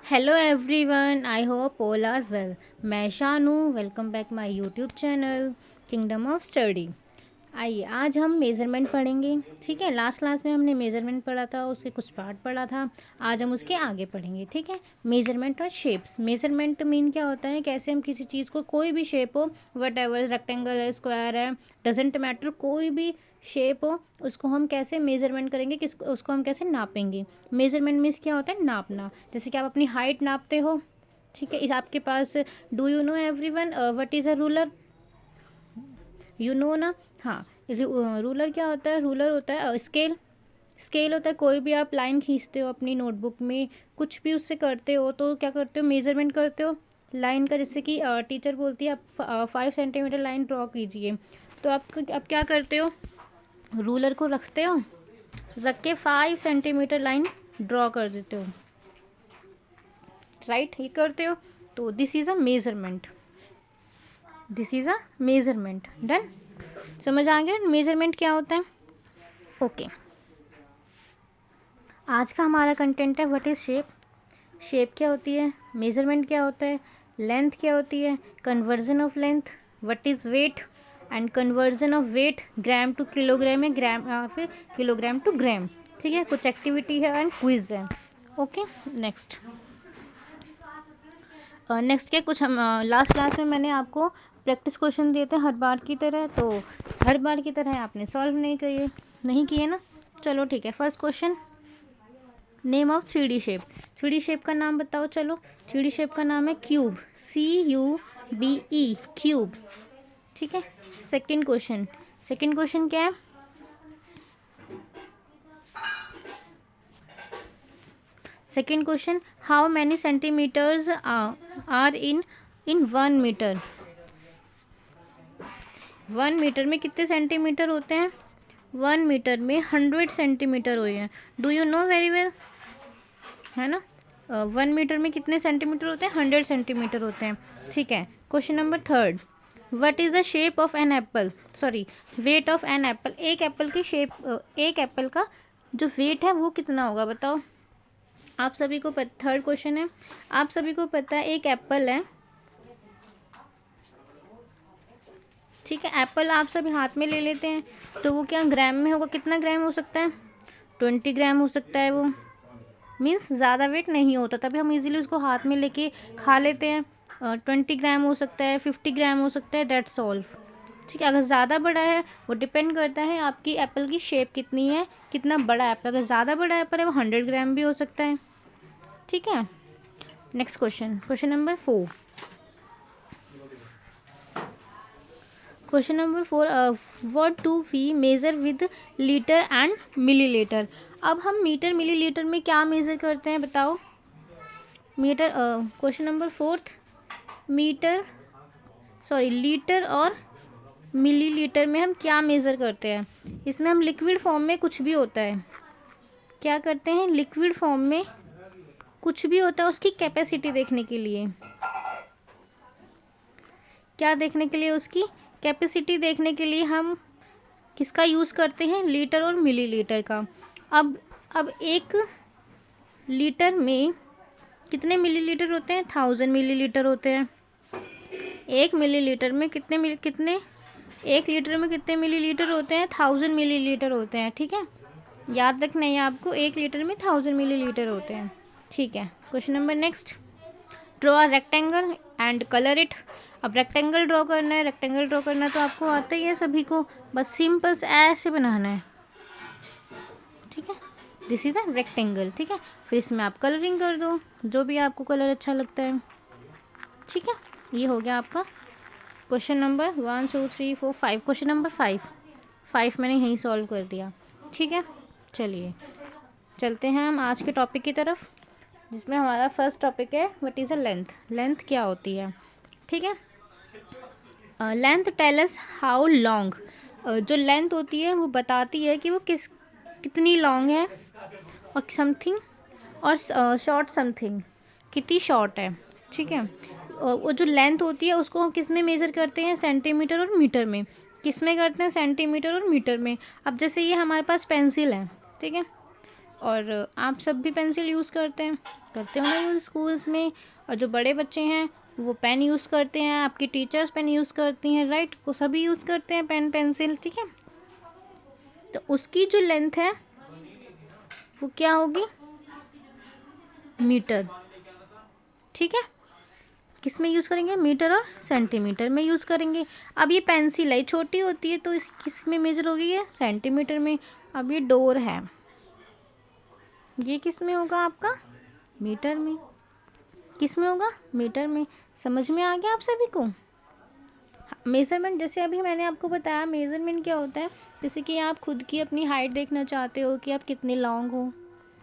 Hello everyone, I hope all are well. मैं Shanu, welcome back my YouTube channel kingdom of study. आइए आज हम measurement पढ़ेंगे। ठीक है, लास्ट क्लास में हमने मेज़रमेंट पढ़ा था, उससे कुछ पार्ट पढ़ा था। आज हम उसके आगे पढ़ेंगे। ठीक है, मेज़रमेंट और शेप्स। मेज़रमेंट मीन क्या होता है, कैसे हम किसी चीज़ को, कोई भी शेप हो, वट एवर, रेक्टेंगल है, स्क्वायर है, डजेंट मैटर, कोई भी शेप हो, उसको हम कैसे मेज़रमेंट करेंगे, उसको हम कैसे नापेंगे। मेज़रमेंट मीन्स क्या होता है, नापना। जैसे कि आप अपनी हाइट नापते हो। ठीक है, इस आपके पास, do you know everyone what is a ruler? You know ना? हाँ, रूलर क्या होता है? रूलर होता है स्केल। स्केल होता है, कोई भी आप लाइन खींचते हो अपनी नोटबुक में, कुछ भी उससे करते हो तो क्या करते हो, मेज़रमेंट करते हो लाइन का। जैसे कि टीचर बोलती है आप 5 सेंटीमीटर लाइन ड्रॉ कीजिए, तो आप क्या करते हो, रूलर को रखते हो, रख के 5 सेंटीमीटर लाइन ड्रॉ कर देते हो। राइट, ये करते हो, तो this is a measurement. This is a measurement. Done, समझ आ गया मेज़रमेंट क्या होता है? ओके, आज का हमारा कंटेंट है व्हाट इज़ शेप। शेप क्या होती है, मेज़रमेंट क्या होता है, लेंथ क्या होती है, conversion of length, what is weight and conversion of weight, gram to kilogram है, ग्राम फिर किलोग्राम टू ग्राम। ठीक है, कुछ एक्टिविटी है एंड क्विज है। ओके, नेक्स्ट क्या, कुछ हम लास्ट क्लास में मैंने आपको प्रैक्टिस क्वेश्चन दिए थे हर बार की तरह, तो हर बार की तरह आपने सॉल्व नहीं किए ना। चलो ठीक है, first question, name of 3D shape. 3D shape का नाम बताओ। चलो, 3D शेप का नाम है क्यूब, CUBE, क्यूब। ठीक है, सेकंड क्वेश्चन क्या है, second question, how many centimetres are in 1 metre. 1 metre में कितने सेंटीमीटर होते हैं? 1 मीटर में 100 सेंटीमीटर हुए हैं। Do you know very well, है ना? 1 मीटर में कितने सेंटीमीटर होते हैं? 100 सेंटीमीटर होते हैं। ठीक है, question number third, what is the shape of an apple, sorry weight of an apple. एक एप्पल की शेप, एक एप्पल का जो वेट है वो कितना होगा बताओ। आप सभी को थर्ड क्वेश्चन है, आप सभी को पता है एक एप्पल है। ठीक है, एप्पल आप सभी हाथ में ले लेते हैं, तो वो क्या ग्राम में होगा, कितना ग्राम हो सकता है? 20 ग्राम हो सकता है। वो मीन्स ज़्यादा वेट नहीं होता, तभी हम इजीली उसको हाथ में लेके खा लेते हैं। 20 ग्राम हो सकता है, 50 ग्राम हो सकता है, दैट्स ऑल। ठीक है, अगर ज़्यादा बड़ा है, वो डिपेंड करता है आपकी एप्पल की शेप कितनी है, कितना बड़ा एप्पल। अगर ज़्यादा बड़ा एप्पल है वो 100 ग्राम भी हो सकता है। ठीक है, next question number 4। Question number 4, what do we measure with litre and millilitre. अब हम मीटर मिलीलीटर में क्या मेज़र करते हैं बताओ। मीटर, क्वेश्चन नंबर 4, लीटर और मिलीलीटर में हम क्या मेज़र करते हैं। इसमें हम लिक्विड फॉर्म में कुछ भी होता है, क्या करते हैं, लिक्विड फॉर्म में कुछ भी होता है, उसकी कैपेसिटी देखने के लिए, क्या देखने के लिए, उसकी कैपेसिटी देखने के लिए हम किसका यूज़ करते हैं, लीटर और मिलीलीटर का। अब एक लीटर में कितने मिलीलीटर होते हैं? 1000 मिलीलीटर होते हैं। एक मिलीलीटर में कितने एक लीटर में कितने मिलीलीटर होते हैं? 1000 मिलीलीटर होते हैं। ठीक है, याद रखना है आपको, एक लीटर में 1000 मिलीलीटर होते हैं। ठीक है, question number next, draw a rectangle and colour it. अब रेक्टेंगल ड्रॉ करना है, रेक्टेंगल ड्रॉ करना तो आपको आता ही है सभी को, बस सिंपल से ऐसे बनाना है। ठीक है, दिस इज़ अ रेक्टेंगल। ठीक है, फिर इसमें आप कलरिंग कर दो, जो भी आपको कलर अच्छा लगता है। ठीक है, ये हो गया आपका क्वेश्चन नंबर 1 2 3 4 5। क्वेश्चन नंबर 5 मैंने यहीं सॉल्व कर दिया। ठीक है, चलिए चलते हैं हम आज के टॉपिक की तरफ, जिसमें हमारा फर्स्ट टॉपिक है what is a length. Length क्या होती है? ठीक है, length tell us how long. जो लेंथ होती है वो बताती है कि वो कितनी लॉन्ग है, और समथिंग, और शॉर्ट समथिंग, कितनी शॉर्ट है। ठीक है, वो जो लेंथ होती है उसको हम किस में मेज़र करते हैं, सेंटीमीटर और मीटर में। किस में करते हैं? सेंटीमीटर और मीटर में। अब जैसे ये हमारे पास पेंसिल है, ठीक है, और आप सब भी पेंसिल यूज़ करते हैं, करते हो ना यूज़ स्कूल्स में। और जो बड़े बच्चे हैं वो पेन यूज़ करते हैं, आपकी टीचर्स पेन यूज़ करती हैं, राइट, वो सभी यूज़ करते हैं पेन पेंसिल, ठीक है। तो उसकी जो लेंथ है वो क्या होगी, मीटर, ठीक है। किस में यूज़ करेंगे, मीटर और सेंटीमीटर में यूज़ करेंगे। अब ये पेंसिल है, छोटी होती है तो इस किस में मेजर होगी, ये सेंटीमीटर में। अब ये डोर है, ये किस में होगा आपका, मीटर में। किस में होगा, मीटर में। समझ में आ गया आप सभी को। मेज़रमेंट, जैसे अभी मैंने आपको बताया मेज़रमेंट क्या होता है, जैसे कि आप खुद की अपनी हाइट देखना चाहते हो कि आप कितने लॉन्ग हो,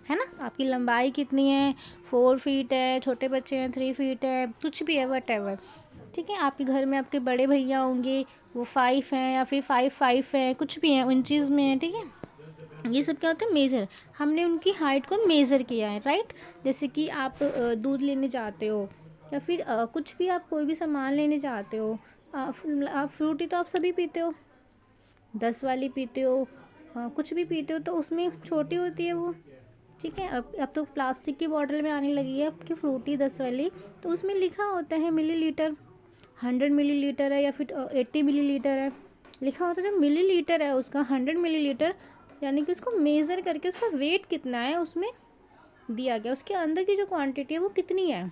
है ना, आपकी लंबाई कितनी है, 4 फीट है, छोटे बच्चे हैं 3 फीट है, कुछ भी है, वट एवर, ठीक है। आपके घर में आपके बड़े भैया होंगे, वो 5 हैं या फिर 5 हैं, कुछ भी हैं, इंचज़ में है, ठीक है। ये सब क्या होता है, मेज़र। हमने उनकी हाइट को मेज़र किया है, राइट। जैसे कि आप दूध लेने जाते हो या फिर कुछ भी, आप कोई भी सामान लेने जाते हो, आप फ्रूटी तो आप सभी पीते हो, 10 वाली पीते हो, कुछ भी पीते हो, तो उसमें छोटी होती है वो, ठीक है। अब तो प्लास्टिक की बॉटल में आने लगी है आपकी फ्रूटी 10 वाली, तो उसमें लिखा होता है मिलीलीटर, 100 मिलीलीटर है या फिर 80 मिलीलीटर है, लिखा होता है। जो मिलीलीटर है उसका 100 मिलीलीटर, यानी कि उसको मेज़र करके उसका वेट कितना है उसमें दिया गया, उसके अंदर की जो क्वांटिटी है वो कितनी है।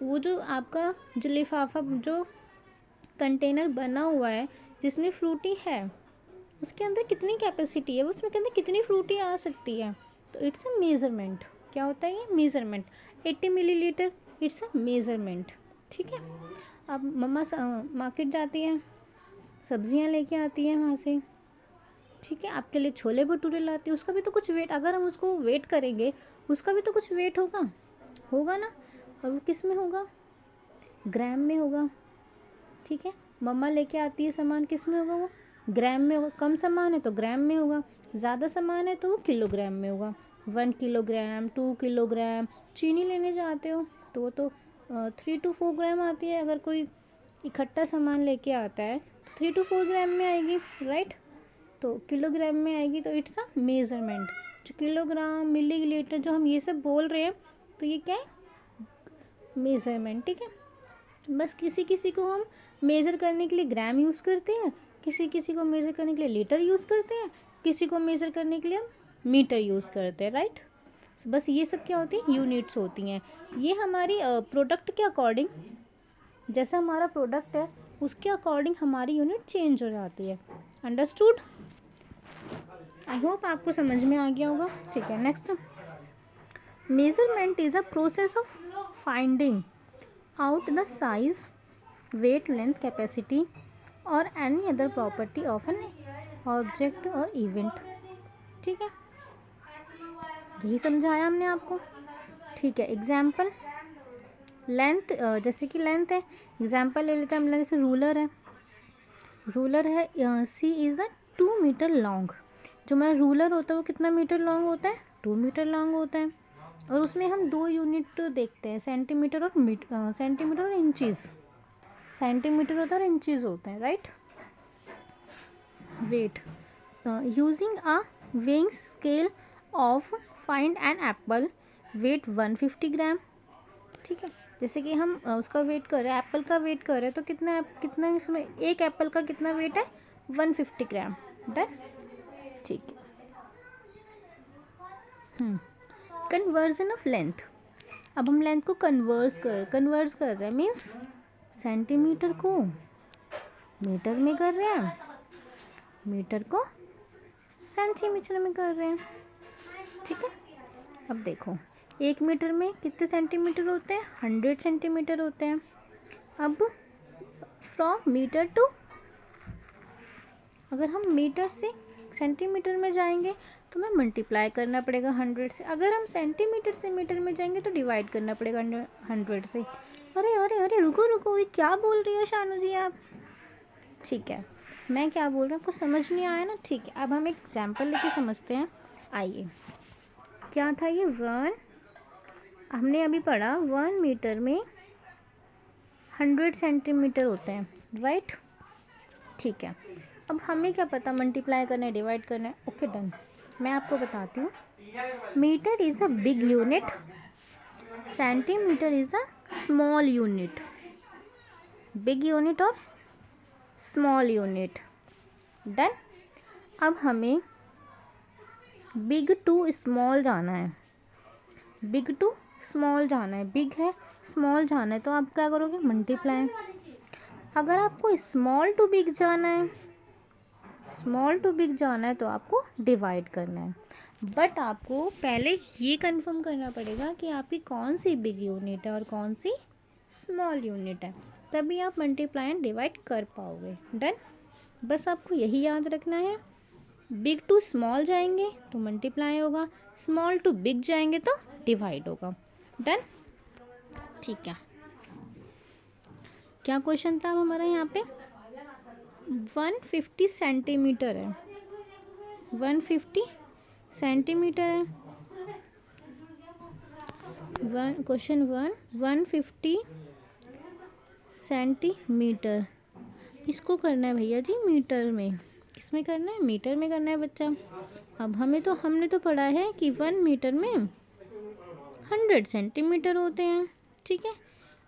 वो जो आपका जो लिफाफा, जो कंटेनर बना हुआ है जिसमें फ्रूटी है, उसके अंदर कितनी कैपेसिटी है, उसमें के अंदर कितनी फ्रूटी आ सकती है, तो इट्स अ मेज़रमेंट। क्या होता है ये, measurement. 80 millilitre, it's a measurement, ठीक है। अब मम्मा मार्केट जाती हैं, सब्जियां लेके आती हैं वहाँ से, ठीक है, आपके लिए छोले भटूरे लाती है, उसका भी तो कुछ वेट, अगर हम उसको वेट करेंगे उसका भी तो कुछ वेट होगा, होगा ना। और वो किस में होगा, ग्राम में होगा, ठीक है। मम्मा लेके आती है सामान, किस में होगा वो, ग्राम में होगा। कम सामान है तो ग्राम में होगा, ज़्यादा सामान है तो वो किलोग्राम में होगा। 1 किलोग्राम, 2 किलोग्राम। चीनी लेने जाते हो तो वो तो 3 to 4 ग्राम आती है, अगर कोई इकट्ठा सामान लेके आता है 3 to 4 ग्राम में आएगी, राइट। तो किलोग्राम में आएगी, तो इट्स अ मेज़रमेंट। जो किलोग्राम, मिलीलीटर, जो हम ये सब बोल रहे हैं, तो ये क्या है, मेज़रमेंट, ठीक है। बस किसी किसी को हम मेज़र करने के लिए ग्राम यूज़ करते हैं, किसी किसी को मेज़र करने के लिए लीटर यूज़ करते हैं, किसी को मेज़र करने के लिए हम मीटर यूज़ करते हैं, राइट। बस ये सब क्या होती है, यूनिट्स होती हैं। ये हमारी प्रोडक्ट के अकॉर्डिंग, जैसा हमारा प्रोडक्ट है उसके अकॉर्डिंग हमारी यूनिट चेंज हो जाती है। अंडरस्टूड, आई होप आपको समझ में आ गया होगा, ठीक है। Next, measurement is a process of finding out the size, weight, length, capacity or any other property of an object or event, ठीक है। यही समझाया हमने आपको, ठीक है। एग्जाम्पल, लेंथ, जैसे कि लेंथ है, एग्जाम्पल ले लेते हैं हम, जैसे रूलर है, रूलर है, सी इज़ अ 2 मीटर लॉन्ग। जो हमारा रूलर होता है वो कितना मीटर लॉन्ग होता है, 2 मीटर लॉन्ग होता है। और उसमें हम 2 यूनिट देखते हैं, सेंटीमीटर और सेंटीमीटर और इंचज़। सेंटीमीटर होता है और इंचज़ होते हैं, right. Weight, using a weighing scale of find an apple, weight 150 gram, ठीक है। जैसे कि हम उसका वेट कर रहे हैं, एप्पल का वेट कर रहे हैं, तो कितना इसमें, एक एप्पल का कितना वेट है, 150 ग्राम, डन, ठीक है। कन्वर्जन ऑफ लेंथ, अब हम लेंथ को कन्वर्स कर रहे हैं, मीन्स सेंटीमीटर को मीटर में कर रहे हैं, मीटर को सेंटीमीटर में कर रहे हैं, ठीक है। अब देखो, 1 मीटर में कितने सेंटीमीटर होते हैं, 100 सेंटीमीटर होते हैं। अब फ्रॉम मीटर टू, अगर हम मीटर से सेंटीमीटर में जाएंगे तो हमें मल्टीप्लाई करना पड़ेगा 100 से। अगर हम सेंटीमीटर से मीटर में जाएंगे तो डिवाइड करना पड़ेगा 100 से। अरे अरे अरे, रुको रुको, ये क्या बोल रही हो शानू जी आप, ठीक है। मैं क्या बोल रहा हूँ आपको समझ नहीं आया ना, ठीक है। अब हम एक एग्जाम्पल लेके समझते हैं, आइए। क्या था ये, 1, हमने अभी पढ़ा 1 मीटर में 100 सेंटीमीटर होते हैं, राइट, ठीक है। अब हमें क्या पता, मल्टीप्लाई करना है, डिवाइड करना है, ओके डन। मैं आपको बताती हूँ, metre is a big unit centimetre is a small unit, big unit और स्मॉल यूनिट। डन। अब हमें बिग टू स्मॉल जाना है, बिग टू स्मॉल जाना है, बिग है स्मॉल जाना है, तो आप क्या करोगे, मल्टीप्लाई। अगर आपको स्मॉल टू बिग जाना है, स्मॉल टू बिग जाना है तो आपको डिवाइड करना है। बट आपको पहले ये कंफर्म करना पड़ेगा कि आपकी कौन सी बिग यूनिट है और कौन सी स्मॉल यूनिट है, तभी आप मल्टीप्लाई एंड डिवाइड कर पाओगे। डन। बस आपको यही याद रखना है, बिग टू स्मॉल जाएंगे तो मल्टीप्लाई होगा, स्मॉल टू बिग जाएंगे तो डिवाइड होगा। डन। ठीक है, क्या क्वेश्चन था अब हमारा यहाँ पे, 150 सेंटीमीटर है, 150 सेंटीमीटर है। क्वेश्चन 150 सेंटीमीटर, इसको करना है भैया जी मीटर में। किस में करना है, मीटर में करना है बच्चा। अब हमने तो पढ़ा है कि 1 मीटर में 100 सेंटीमीटर होते हैं, ठीक है।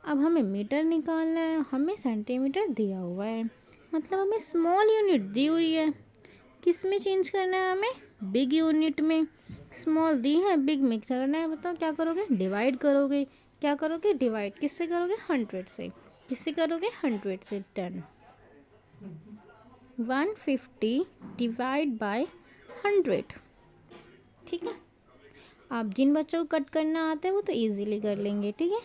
अब हमें मीटर निकालना है, हमें सेंटीमीटर दिया हुआ है, मतलब हमें स्मॉल यूनिट दी हुई है। किस में चेंज करना है हमें, बिग यूनिट में। स्मॉल दी है, बिग में करना है, बताओ क्या करोगे, डिवाइड करोगे। क्या करोगे, डिवाइड किससे करोगे, 100 से। किससे करोगे, 100 से। 10 150 डिवाइड बाय 100, ठीक है। आप जिन बच्चों को कट करना आता है वो तो इजीली कर लेंगे, ठीक है।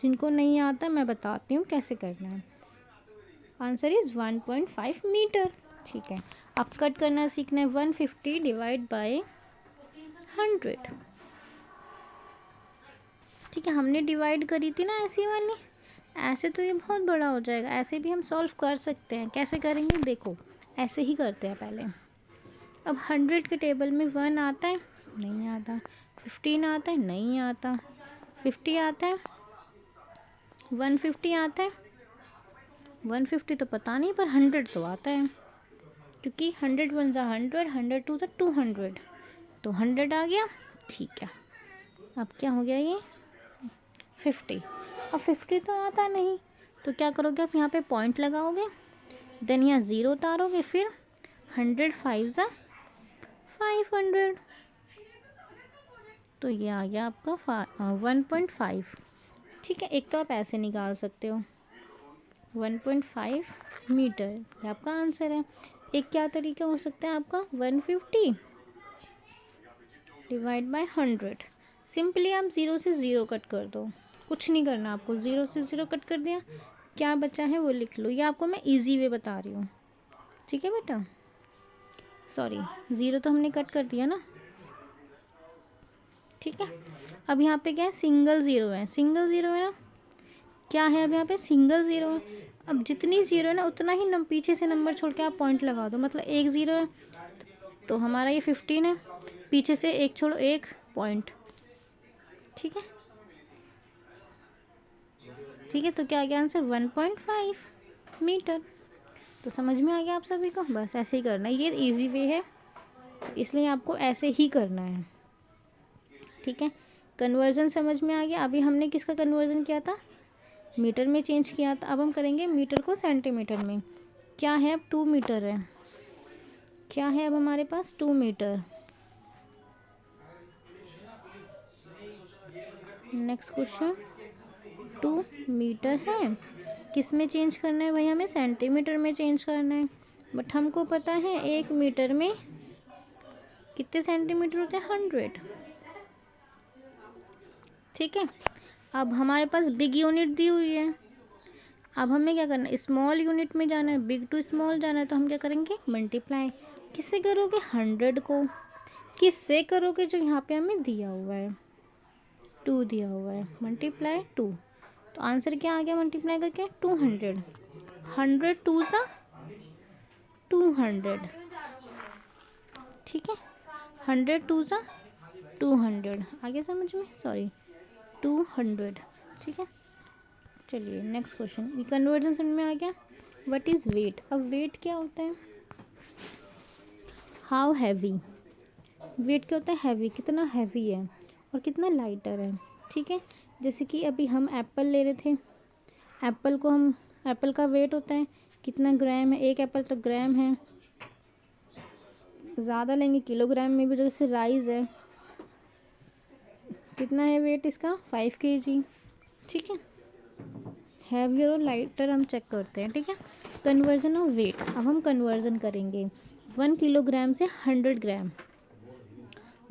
जिनको नहीं आता मैं बताती हूँ कैसे करना है। आंसर इज़ 1.5 मीटर, ठीक है। अब कट करना सीखना है, 150 डिवाइड बाय 100, ठीक है। हमने डिवाइड करी थी ना ऐसी वाली, ऐसे तो ये बहुत बड़ा हो जाएगा, ऐसे भी हम सॉल्व कर सकते हैं। कैसे करेंगे, देखो ऐसे ही करते हैं पहले। अब 100 के टेबल में 1 आता है, नहीं आता। 15 आता है, नहीं आता। 50 आता है, 150 आता है, 150 तो पता नहीं, पर 100 तो आता है, क्योंकि 100 1 ज़ा 100, 100 2 ज़ा 200, तो 100 आ गया, ठीक है। अब क्या हो गया ये 50। अब 50 तो आता नहीं, तो क्या करोगे आप, यहाँ पे पॉइंट लगाओगे, देन यहाँ 0 उतारोगे, फिर 100 5 ज़ा 500, तो ये आ गया आपका 1.5, ठीक है। एक तो आप ऐसे निकाल सकते हो 1.5 मीटर, ये आपका आंसर है। एक क्या तरीका हो सकता है आपका, 150 डिवाइड बाय 100। सिंपली आप 0 से 0 कट कर दो, कुछ नहीं करना आपको, 0 से 0 कट कर दिया, क्या बचा है वो लिख लो। ये आपको मैं इजी वे बता रही हूँ, ठीक है बेटा। सॉरी, 0 तो हमने कट कर दिया ना, ठीक है। अब यहाँ पे क्या है, सिंगल ज़ीरो है, सिंगल ज़ीरो है ना, क्या है अब यहाँ पे, सिंगल ज़ीरो है। अब जितनी ज़ीरो है ना उतना ही पीछे से नंबर छोड़ के आप पॉइंट लगा दो, मतलब एक ज़ीरो है तो हमारा ये 15 है, पीछे से एक छोड़ो, एक पॉइंट, ठीक है। ठीक है, तो क्या आ गया आंसर, 1.5 मीटर। तो समझ में आ गया आप सभी को, बस ऐसे ही करना है, ये इजी वे है, इसलिए आपको ऐसे ही करना है, ठीक है। कन्वर्जन समझ में आ गया। अभी हमने किसका कन्वर्जन किया था, मीटर में चेंज किया था। अब हम करेंगे मीटर को सेंटीमीटर में। क्या है, अब 2 मीटर है, क्या है अब हमारे पास 2 मीटर। नेक्स्ट क्वेश्चन, 2 मीटर है, किस में चेंज करना है भाई, हमें सेंटीमीटर में चेंज करना है। बट हमको पता है 1 मीटर में कितने सेंटीमीटर होते हैं, 100, ठीक है। अब हमारे पास बिग यूनिट दी हुई है, अब हमें क्या करना है, स्मॉल यूनिट में जाना है, बिग टू स्मॉल जाना है, तो हम क्या करेंगे, मल्टीप्लाई। किससे करोगे, 100 को किससे करोगे, जो यहाँ पे हमें दिया हुआ है 2 दिया हुआ है, मल्टीप्लाई 2, तो आंसर क्या आ गया मल्टीप्लाई करके, 200। 100 2 सा 200, ठीक है। 100 2 सा 200 आगे समझ में, सॉरी 200, ठीक है। चलिए नेक्स्ट क्वेश्चन, ये कन्वर्जन समझ में आ गया। व्हाट इज़ वेट, अब वेट क्या होता है, हाउ हैवी, वेट क्या होता है, हैवी, कितना हैवी है और कितना लाइटर है, ठीक है। जैसे कि अभी हम एप्पल ले रहे थे, एप्पल का वेट होता है कितना ग्राम है, एक एप्पल तो ग्राम है, ज़्यादा लेंगे किलोग्राम में भी। जैसे राइस है, कितना है वेट इसका, 5 kg। ठीक है, हैवियर और लाइटर हम चेक करते हैं। ठीक है, कन्वर्जन ऑफ वेट। अब हम कन्वर्जन करेंगे 1 किलोग्राम से 100 ग्राम।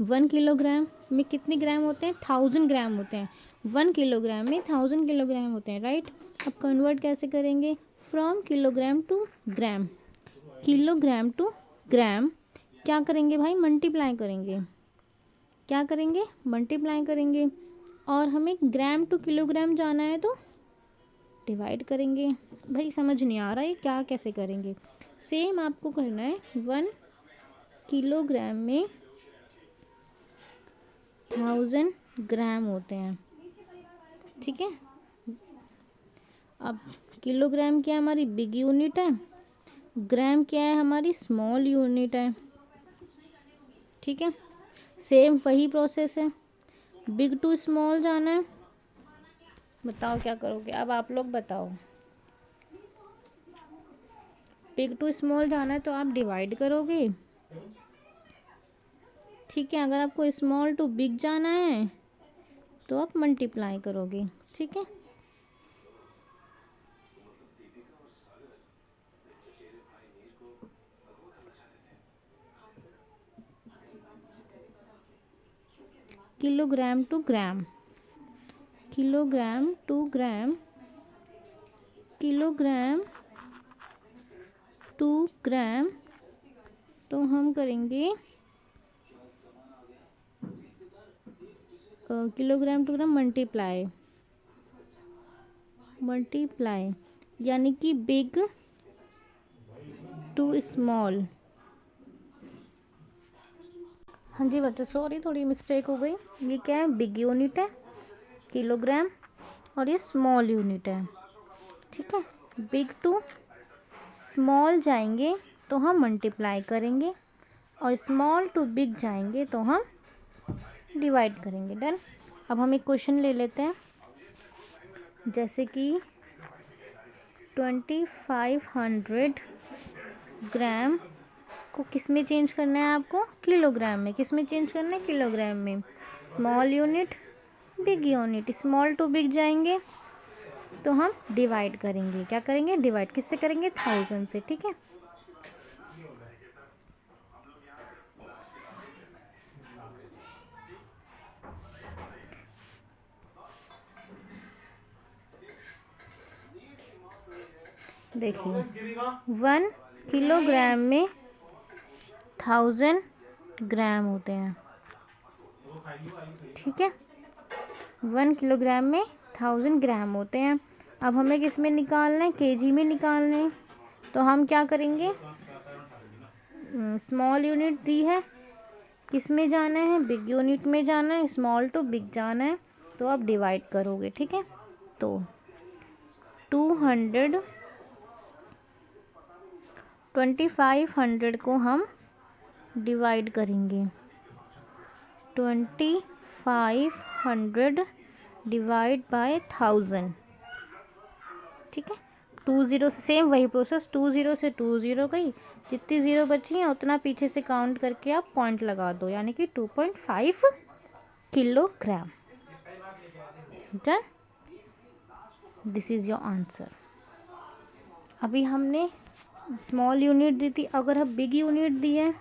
1 किलोग्राम में कितने ग्राम होते हैं, 1000 ग्राम होते हैं। 1 किलोग्राम में 1000 किलोग्राम होते हैं, राइट। अब कन्वर्ट कैसे करेंगे, from kilogram to gram. Kilogram to gram क्या करेंगे भाई, मल्टीप्लाई करेंगे। क्या करेंगे, मल्टीप्लाई करेंगे। और हमें ग्राम टू किलोग्राम जाना है तो डिवाइड करेंगे। भाई समझ नहीं आ रहा है क्या कैसे करेंगे। सेम आपको करना है। 1 किलोग्राम में 1000 ग्राम होते हैं। ठीक है, अब किलोग्राम क्या है, हमारी बिग यूनिट है, ग्राम क्या है, हमारी स्मॉल यूनिट है। ठीक है, सेम वही प्रोसेस है, बिग टू स्मॉल जाना है। बताओ क्या करोगे, अब आप लोग बताओ। बिग टू स्मॉल जाना है तो आप डिवाइड करोगे। ठीक है, अगर आपको स्मॉल टू बिग जाना है तो आप मल्टीप्लाई करोगे। ठीक है, kilogram to gram, kilogram to gram, kilogram to gram, तो हम करेंगे kilogram to gram multiply, multiply यानी कि बिग टू स्मॉल। हाँ जी बच्चों, सॉरी थोड़ी मिस्टेक हो गई। ये क्या है, बिग यूनिट है किलोग्राम, और ये स्मॉल यूनिट है। ठीक है, बिग टू स्मॉल जाएंगे तो हम मल्टीप्लाई करेंगे, और स्मॉल टू बिग जाएंगे तो हम डिवाइड करेंगे। डन। अब हम एक क्वेश्चन ले लेते हैं, जैसे कि 2500 ग्राम को किस में चेंज करना है आपको, किलोग्राम में। किस में चेंज करना है, किलोग्राम में। Small unit big unit, small to big जाएंगे तो हम डिवाइड करेंगे। क्या करेंगे, डिवाइड किससे करेंगे, 1000 से। ठीक है, देखिए 1 किलोग्राम में 1000 ग्राम होते हैं। ठीक है, 1 किलोग्राम में 1000 ग्राम होते हैं। अब हमें किस में निकालना है, केजी में निकालना है। तो हम क्या करेंगे, स्मॉल यूनिट दी है, किस में जाना है, बिग यूनिट में जाना है, स्मॉल टू बिग जाना है, तो आप डिवाइड करोगे। ठीक है, तो 2500 को हम डिवाइड करेंगे। 2500 डिवाइड बाय 1000। ठीक है, 20 से सेम वही प्रोसेस, 20 से 20 गई, जितनी ज़ीरो बची हैं उतना पीछे से काउंट करके आप पॉइंट लगा दो, यानी कि 2.5 kilogram. Done, this is your answer. अभी हमने स्मॉल यूनिट दी थी, अगर हम बिग यूनिट दी है,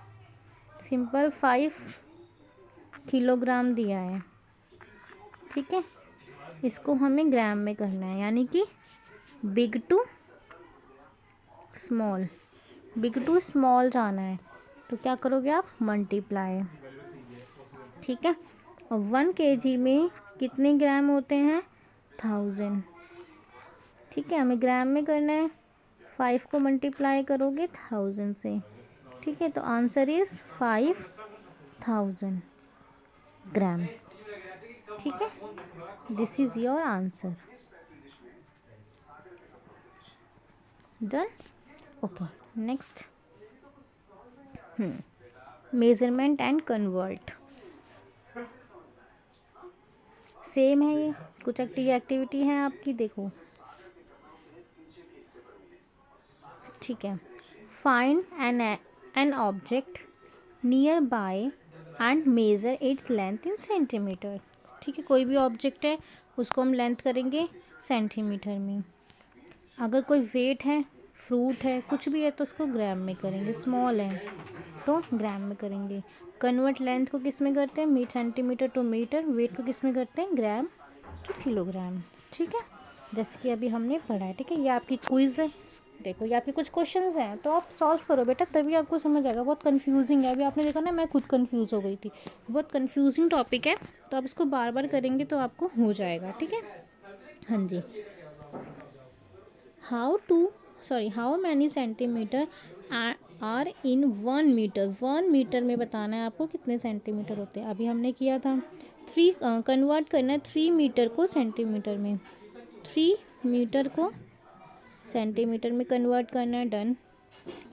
सिंपल 5 किलोग्राम दिया है। ठीक है, इसको हमें ग्राम में करना है, यानी कि big to small, big to small जाना है तो क्या करोगे आप, मल्टीप्लाई। ठीक है, और 1 kg में कितने ग्राम होते हैं, 1000। ठीक है, हमें ग्राम में करना है, 5 को मल्टीप्लाई करोगे 1000 से। ठीक है, तो आंसर इज़ 5000 ग्राम। ठीक है, this is your answer. Done, okay. Next, measurement and convert. Same है ये, कुछ एक्टिविटी है आपकी, देखो। ठीक है, find an object near by and measure its length in centimetre. ठीक है, कोई भी ऑब्जेक्ट है उसको हम लेंथ करेंगे सेंटीमीटर में। अगर कोई वेट है, फ्रूट है, कुछ भी है तो उसको ग्राम में करेंगे, स्मॉल है तो ग्राम में करेंगे। कन्वर्ट लेंथ को किस में करते हैं, सेंटीमीटर टू मीटर। वेट को किस में करते हैं, ग्राम टू किलोग्राम। ठीक है, जैसे कि अभी हमने पढ़ा है। ठीक है, ये आपकी क्विज़ है। देखो ये आपके कुछ क्वेश्चंस हैं तो आप सॉल्व करो बेटा, तभी आपको समझ आएगा। बहुत कंफ्यूजिंग है, अभी आपने देखा ना, मैं खुद कंफ्यूज हो गई थी। बहुत कंफ्यूजिंग टॉपिक है, तो आप इसको बार बार करेंगे तो आपको हो जाएगा। ठीक है, हाँ जी। How many centimetre are in 1 metre. 1 metre में बताना है आपको कितने सेंटीमीटर होते हैं। अभी हमने किया था 3, कन्वर्ट करना है 3 मीटर को सेंटीमीटर में, 3 मीटर को सेंटीमीटर में कन्वर्ट करना है, डन।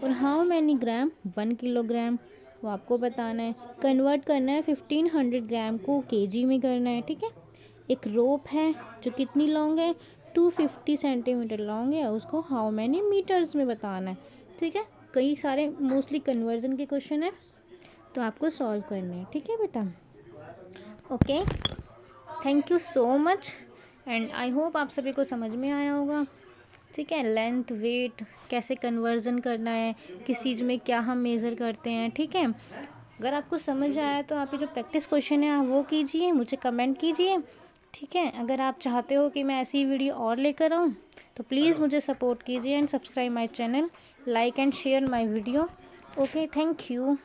और हाउ मैनी ग्राम, 1 किलोग्राम, वो आपको बताना है। कन्वर्ट करना है 1500 ग्राम को केजी में करना है। ठीक है, एक रोप है जो कितनी लॉन्ग है, 250 सेंटीमीटर लॉन्ग है, उसको हाउ मैनी मीटर्स में बताना है। ठीक है, कई सारे मोस्टली कन्वर्जन के क्वेश्चन है तो आपको सॉल्व करने हैं। ठीक है बेटा, okay, thank you so much and I hope आप सभी को समझ में आया होगा। ठीक है, लेंथ, वेट, कैसे कन्वर्जन करना है, किस चीज़ में क्या हम मेज़र करते हैं। ठीक है, अगर आपको समझ आया तो आप ये जो प्रैक्टिस क्वेश्चन है वो कीजिए, मुझे कमेंट कीजिए। ठीक है, अगर आप चाहते हो कि मैं ऐसी वीडियो और लेकर आऊँ तो प्लीज़ मुझे सपोर्ट कीजिए and subscribe my channel, like and share my video. Okay, thank you.